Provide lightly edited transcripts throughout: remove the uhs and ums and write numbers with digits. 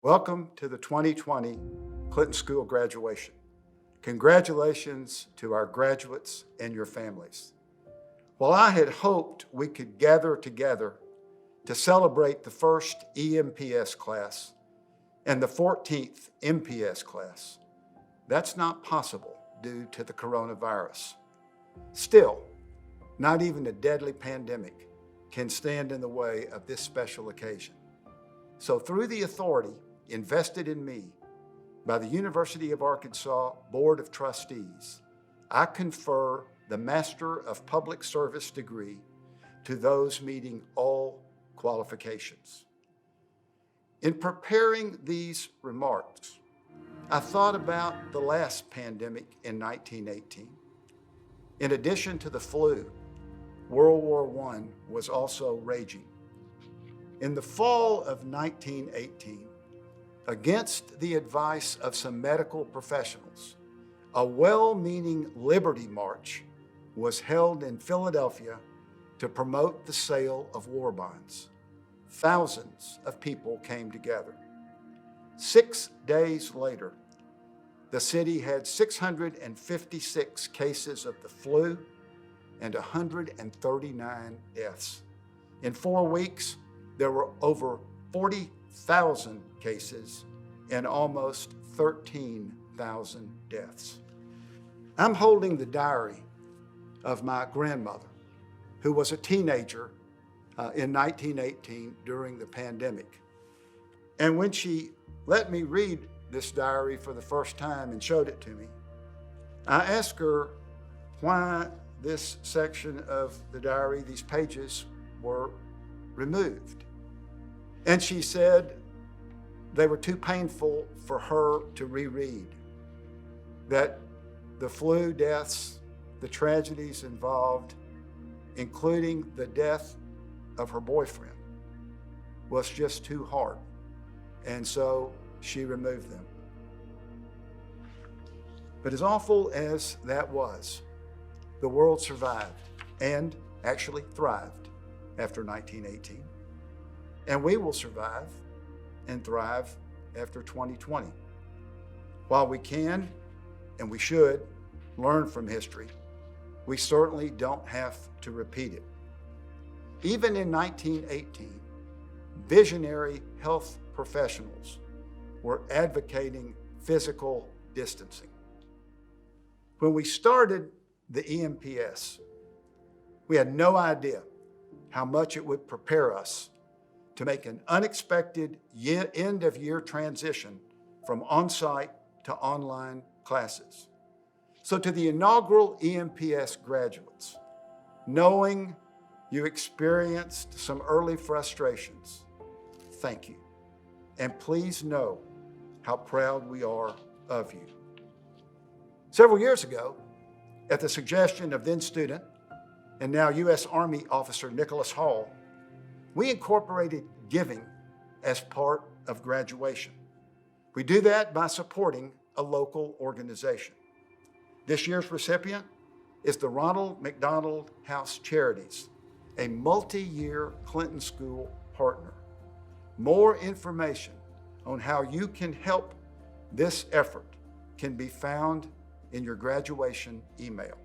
Welcome to the 2020 Clinton School graduation. Congratulations to our graduates and your families. While I had hoped we could gather together to celebrate the first EMPS class and the 14th MPS class, that's not possible due to the coronavirus. Still, not even a deadly pandemic can stand in the way of this special occasion. So through the authority invested in me by the University of Arkansas Board of Trustees, I confer the Master of Public Service degree to those meeting all qualifications. In preparing these remarks, I thought about the last pandemic in 1918. In addition to the flu, World War I was also raging. In the fall of 1918, against the advice of some medical professionals, a well-meaning Liberty March was held in Philadelphia to promote the sale of war bonds. Thousands of people came together. 6 days later, the city had 656 cases of the flu and 139 deaths. In 4 weeks, there were over 40,000 cases and almost 13,000 deaths. I'm holding the diary of my grandmother, who was a teenager in 1918 during the pandemic. And when she let me read this diary for the first time and showed it to me, I asked her why this section of the diary, these pages, were removed. And she said they were too painful for her to reread, that the flu deaths, the tragedies involved, including the death of her boyfriend, was just too hard. And so she removed them. But as awful as that was, the world survived and actually thrived after 1918. And we will survive and thrive after 2020. While we can and we should learn from history, we certainly don't have to repeat it. Even in 1918, visionary health professionals were advocating physical distancing. When we started the EMPS, we had no idea how much it would prepare us to make an unexpected end-of-year transition from on-site to online classes. So to the inaugural EMPS graduates, knowing you experienced some early frustrations, thank you. And please know how proud we are of you. Several years ago, at the suggestion of then student and now U.S. Army officer Nicholas Hall, we incorporated giving as part of graduation. We do that by supporting a local organization. This year's recipient is the Ronald McDonald House Charities, a multi-year Clinton School partner. More information on how you can help this effort can be found in your graduation email.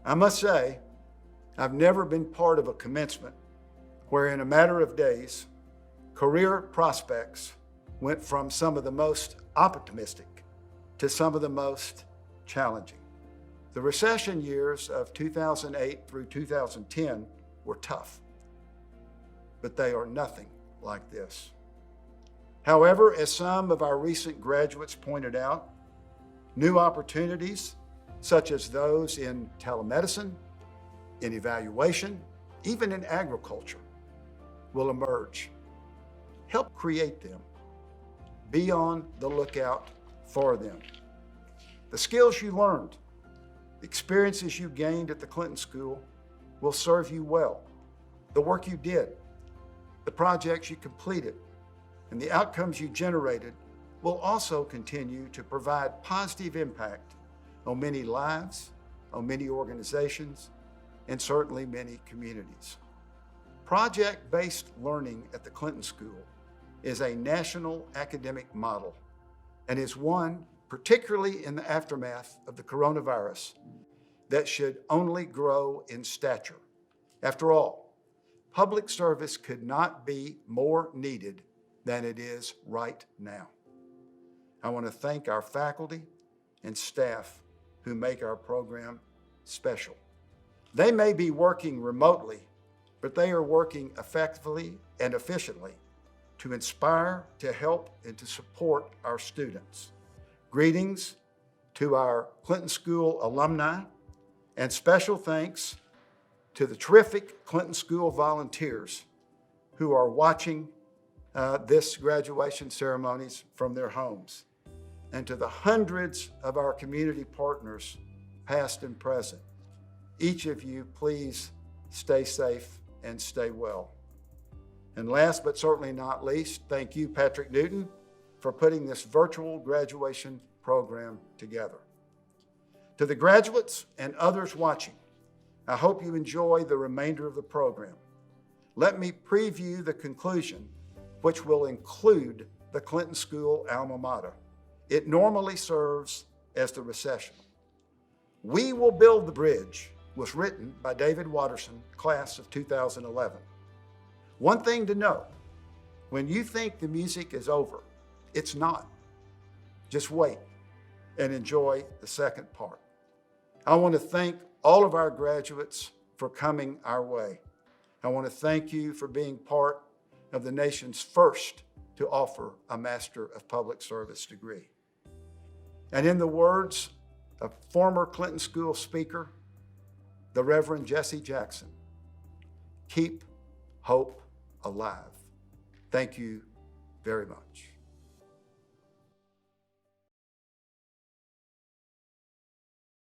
I must say, I've never been part of a commencement where in a matter of days, career prospects went from some of the most optimistic to some of the most challenging. The recession years of 2008 through 2010 were tough, but they are nothing like this. However, as some of our recent graduates pointed out, new opportunities, such as those in telemedicine, in evaluation, even in agriculture, will emerge. Help create them. Be on the lookout for them. The skills you learned, the experiences you gained at the Clinton School will serve you well. The work you did, the projects you completed, and the outcomes you generated will also continue to provide positive impact on many lives, on many organizations, and certainly many communities. Project-based learning at the Clinton School is a national academic model and is one, particularly in the aftermath of the coronavirus, that should only grow in stature. After all, public service could not be more needed than it is right now. I want to thank our faculty and staff who make our program special. They may be working remotely, but they are working effectively and efficiently to inspire, to help, and to support our students. Greetings to our Clinton School alumni, and special thanks to the terrific Clinton School volunteers who are watching this graduation ceremonies from their homes, and to the hundreds of our community partners, past and present. Each of you, please stay safe and stay well. And last but certainly not least, thank you, Patrick Newton, for putting this virtual graduation program together. To the graduates and others watching, I hope you enjoy the remainder of the program. Let me preview the conclusion, which will include the Clinton School alma mater. It normally serves as the recession. "We Will Build the Bridge" was written by David Watterson, class of 2011. One thing to know, when you think the music is over, it's not. Just wait and enjoy the second part. I want to thank all of our graduates for coming our way. I want to thank you for being part of the nation's first to offer a Master of Public Service degree. And in the words of former Clinton School speaker, the Reverend Jesse Jackson, keep hope alive. Thank you very much.